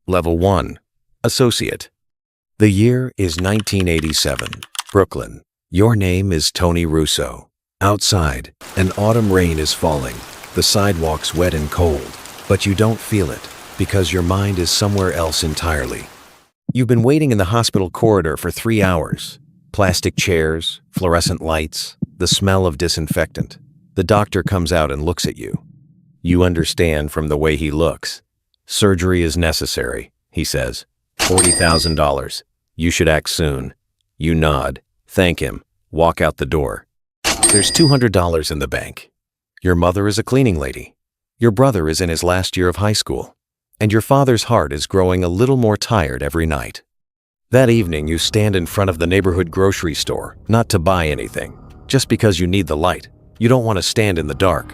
Level 1. Associate. The year is 1987. Brooklyn. Your name is Tony Russo. Outside, an autumn rain is falling. The sidewalk's wet and cold, but you don't feel it because your mind is somewhere else entirely. You've been waiting in the hospital corridor for 3 hours. Plastic chairs, fluorescent lights, the smell of disinfectant. The doctor comes out and looks at you. You understand from the way he looks. Surgery is necessary, he says. $40,000. You should act soon. You nod, thank him, walk out the door. There's $200 in the bank. Your mother is a cleaning lady. Your brother is in his last year of high school. And your father's heart is growing a little more tired every night. That evening, you stand in front of the neighborhood grocery store, not to buy anything, just because you need the light. You don't want to stand in the dark.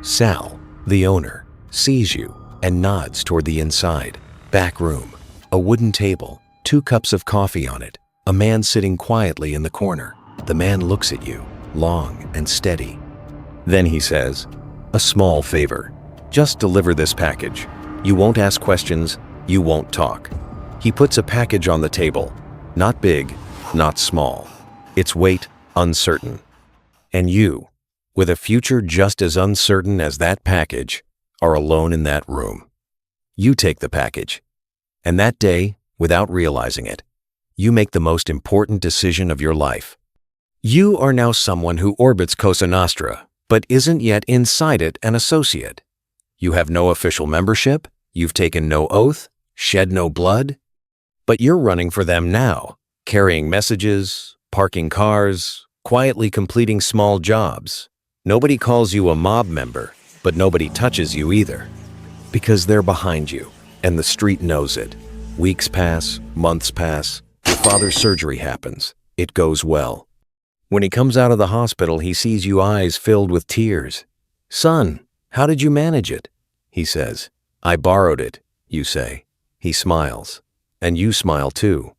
Sal, the owner, sees you and nods toward the inside. Back room, a wooden table, 2 cups of coffee on it, a man sitting quietly in the corner. The man looks at you, long and steady. Then he says, "A small favor. Just deliver this package. You won't ask questions, you won't talk." He puts a package on the table. Not big, not small. Its weight uncertain. And you, with a future just as uncertain as that package, are alone in that room. You take the package. And that day, without realizing it, you make the most important decision of your life. You are now someone who orbits Cosa Nostra, but isn't yet inside it an associate. You have no official membership, you've taken no oath, shed no blood, but you're running for them now, carrying messages, parking cars, quietly completing small jobs. Nobody calls you a mob member, but nobody touches you either. Because they're behind you, and the street knows it. Weeks pass, months pass, your father's surgery happens. It goes well. When he comes out of the hospital, he sees you eyes filled with tears. "Son, how did you manage it?" He says. "I borrowed it," you say. He smiles, and you smile too.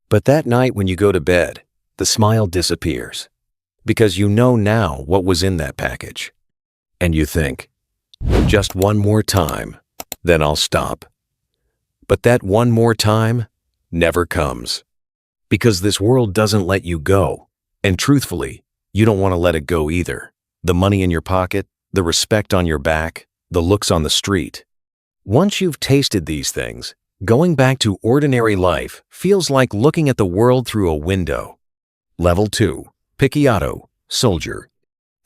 But that night when you go to bed, the smile disappears, because you know now what was in that package. And you think, just one more time, then I'll stop. But that one more time never comes, because this world doesn't let you go. And truthfully, you don't want to let it go either. The money in your pocket, the respect on your back, the looks on the street. Once you've tasted these things, going back to ordinary life feels like looking at the world through a window. Level 2. Picciato, soldier.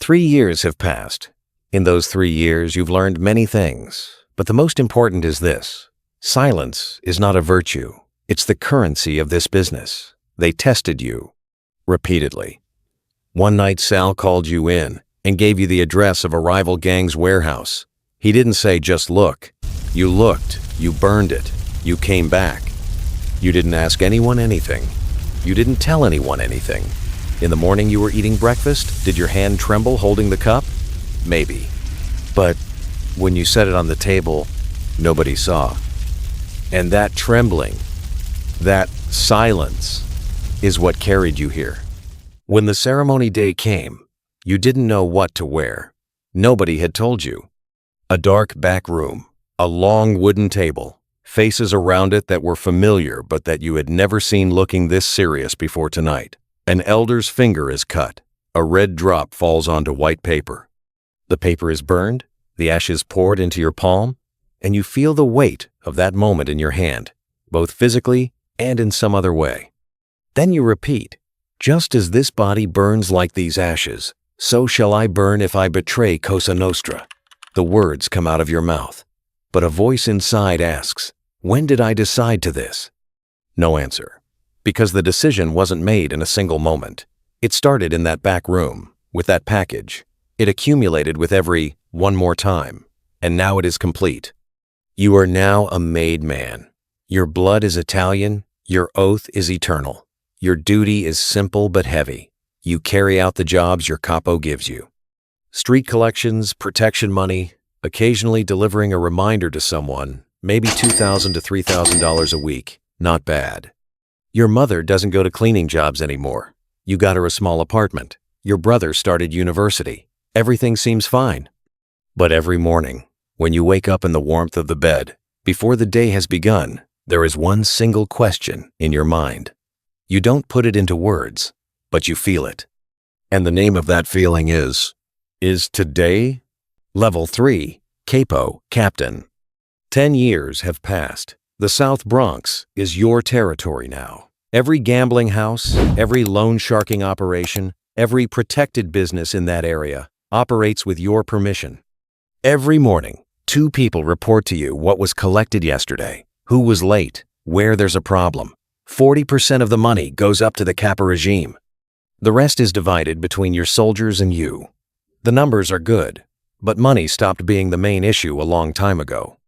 3 years have passed. In those 3 years, you've learned many things, but the most important is this. Silence is not a virtue. It's the currency of this business. They tested you. Repeatedly. One night Sal called you in and gave you the address of a rival gang's warehouse. He didn't say just look. You looked, you burned it, you came back. You didn't ask anyone anything. You didn't tell anyone anything. In the morning you were eating breakfast, did your hand tremble holding the cup? Maybe. But when you set it on the table, nobody saw. And that trembling, that silence, is what carried you here. When the ceremony day came, you didn't know what to wear. Nobody had told you. A dark back room, a long wooden table, faces around it that were familiar but that you had never seen looking this serious before tonight. An elder's finger is cut. A red drop falls onto white paper. The paper is burned, the ashes poured into your palm, and you feel the weight of that moment in your hand, both physically and in some other way. Then you repeat, "Just as this body burns like these ashes, so shall I burn if I betray Cosa Nostra." The words come out of your mouth, but a voice inside asks, "When did I decide to this?" No answer, because the decision wasn't made in a single moment. It started in that back room, with that package. It accumulated with every one more time, and now it is complete. You are now a made man. Your blood is Italian, your oath is eternal. Your duty is simple but heavy. You carry out the jobs your capo gives you. Street collections, protection money, occasionally delivering a reminder to someone, maybe $2,000 to $3,000 a week. Not bad. Your mother doesn't go to cleaning jobs anymore. You got her a small apartment. Your brother started university. Everything seems fine. But every morning, when you wake up in the warmth of the bed, Before the day has begun, there is one single question in your mind. You don't put it into words, but you feel it. And the name of that feeling is today? Level 3, Capo, Captain. 10 years have passed. The South Bronx is your territory now. Every gambling house, every loan sharking operation, every protected business in that area operates with your permission. Every morning, 2 people report to you what was collected yesterday, who was late, where there's a problem. 40% of the money goes up to the Kappa regime. The rest is divided between your soldiers and you. The numbers are good, but money stopped being the main issue a long time ago.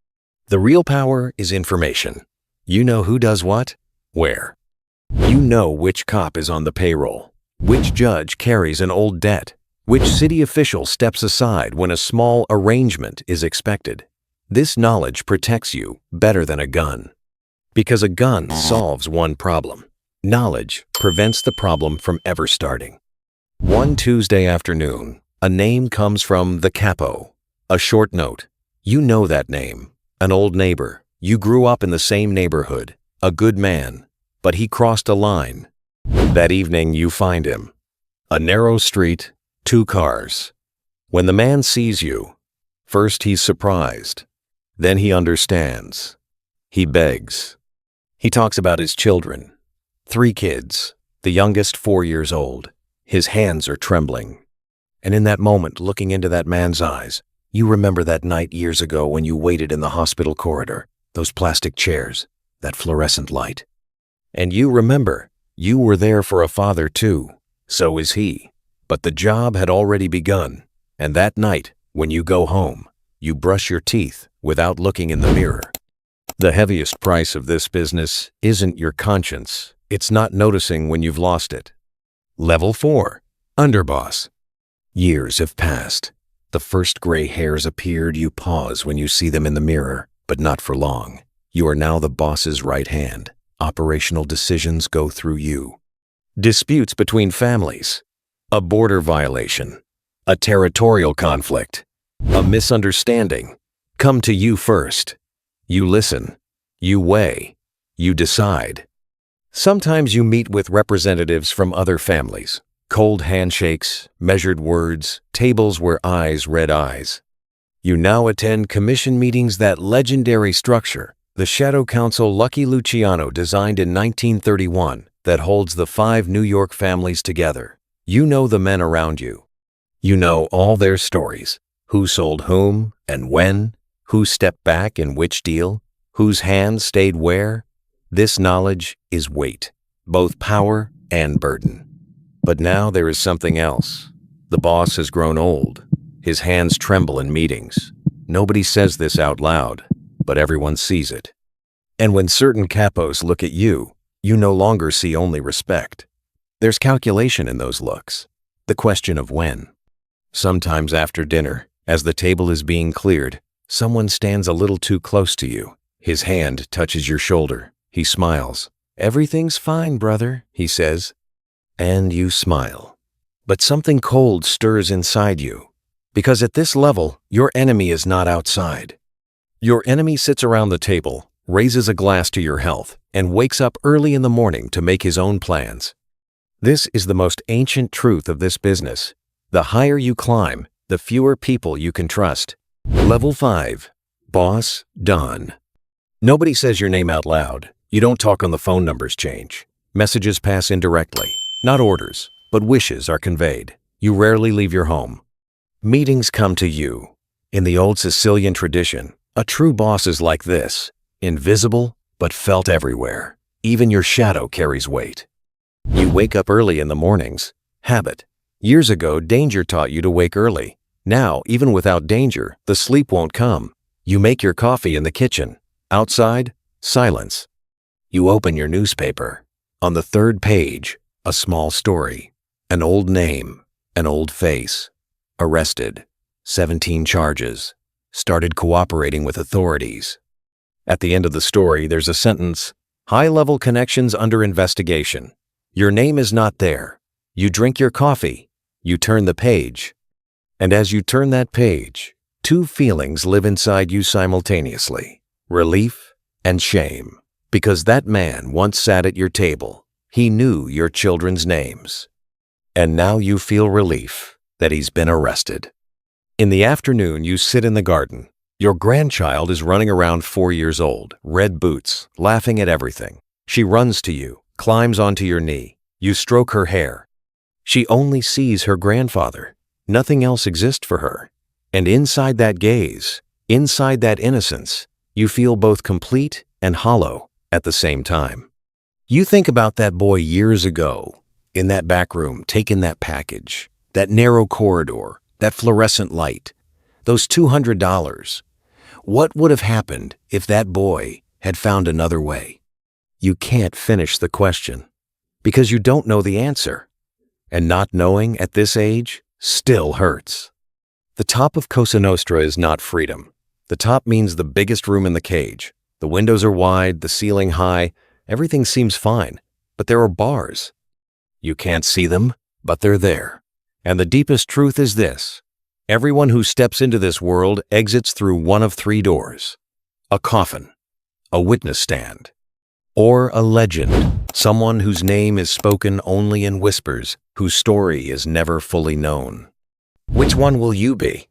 The real power is information. You know who does what, where. You know which cop is on the payroll, which judge carries an old debt, which city official steps aside when a small arrangement is expected. This knowledge protects you better than a gun. Because a gun solves one problem. Knowledge prevents the problem from ever starting. One Tuesday afternoon, a name comes from the Capo. A short note. You know that name. An old neighbor. You grew up in the same neighborhood. A good man. But he crossed a line. That evening you find him. A narrow street, 2 cars. When the man sees you, first he's surprised. Then he understands. He begs. He talks about his children. 3 kids, the youngest 4 years old. His hands are trembling. And in that moment, looking into that man's eyes, you remember that night years ago when you waited in the hospital corridor, those plastic chairs, that fluorescent light. And you remember, you were there for a father too. So is he. But the job had already begun. And that night, when you go home, you brush your teeth without looking in the mirror. The heaviest price of this business isn't your conscience. It's not noticing when you've lost it. Level 4, Underboss. Years have passed. The first gray hairs appeared. You pause when you see them in the mirror, but not for long. You are now the boss's right hand. Operational decisions go through you. Disputes between families. A border violation. A territorial conflict. A misunderstanding. Come to you first. You listen. You weigh. You decide. Sometimes you meet with representatives from other families. Cold handshakes, measured words, tables where eyes read eyes. You now attend commission meetings. That legendary structure, the Shadow Council Lucky Luciano designed in 1931, that holds the 5 New York families together. You know the men around you. You know all their stories. Who sold whom and when, who stepped back in which deal, whose hands stayed where. This knowledge is weight, both power and burden. But now there is something else. The boss has grown old. His hands tremble in meetings. Nobody says this out loud, but everyone sees it. And when certain capos look at you, you no longer see only respect. There's calculation in those looks. The question of when. Sometimes after dinner, as the table is being cleared, someone stands a little too close to you. His hand touches your shoulder. He smiles. "Everything's fine, brother," he says. And you smile. But something cold stirs inside you. Because at this level, your enemy is not outside. Your enemy sits around the table, raises a glass to your health, and wakes up early in the morning to make his own plans. This is the most ancient truth of this business. The higher you climb, the fewer people you can trust. Level 5. Boss Don. Nobody says your name out loud. You don't talk on the phone. Numbers change. Messages pass indirectly. Not orders, but wishes are conveyed. You rarely leave your home. Meetings come to you. In the old Sicilian tradition, a true boss is like this, invisible but felt everywhere. Even your shadow carries weight. You wake up early in the mornings. Habit. Years ago, danger taught you to wake early. Now, even without danger, the sleep won't come. You make your coffee in the kitchen. Outside, silence. You open your newspaper. On the 3rd page, a small story. An old name, an old face. Arrested. 17 charges. Started cooperating with authorities. At the end of the story, there's a sentence, "High-level connections under investigation." Your name is not there. You drink your coffee. You turn the page. And as you turn that page, 2 feelings live inside you simultaneously. relief, and shame. Because that man once sat at your table. He knew your children's names. And now you feel relief that he's been arrested. In the afternoon, you sit in the garden. Your grandchild is running around 4 years old, red boots, laughing at everything. She runs to you, climbs onto your knee. You stroke her hair. She only sees her grandfather. Nothing else exists for her. And inside that gaze, inside that innocence, you feel both complete and hollow at the same time. You think about that boy years ago, in that back room, taking that package, that narrow corridor, that fluorescent light, those $200. What would have happened if that boy had found another way? You can't finish the question because you don't know the answer. And not knowing at this age still hurts. The top of Cosa Nostra is not freedom. The top means the biggest room in the cage. The windows are wide, the ceiling high, everything seems fine, but there are bars. You can't see them, but they're there. And the deepest truth is this: everyone who steps into this world exits through one of 3 doors. A coffin, a witness stand, or a legend, someone whose name is spoken only in whispers, whose story is never fully known. Which one will you be?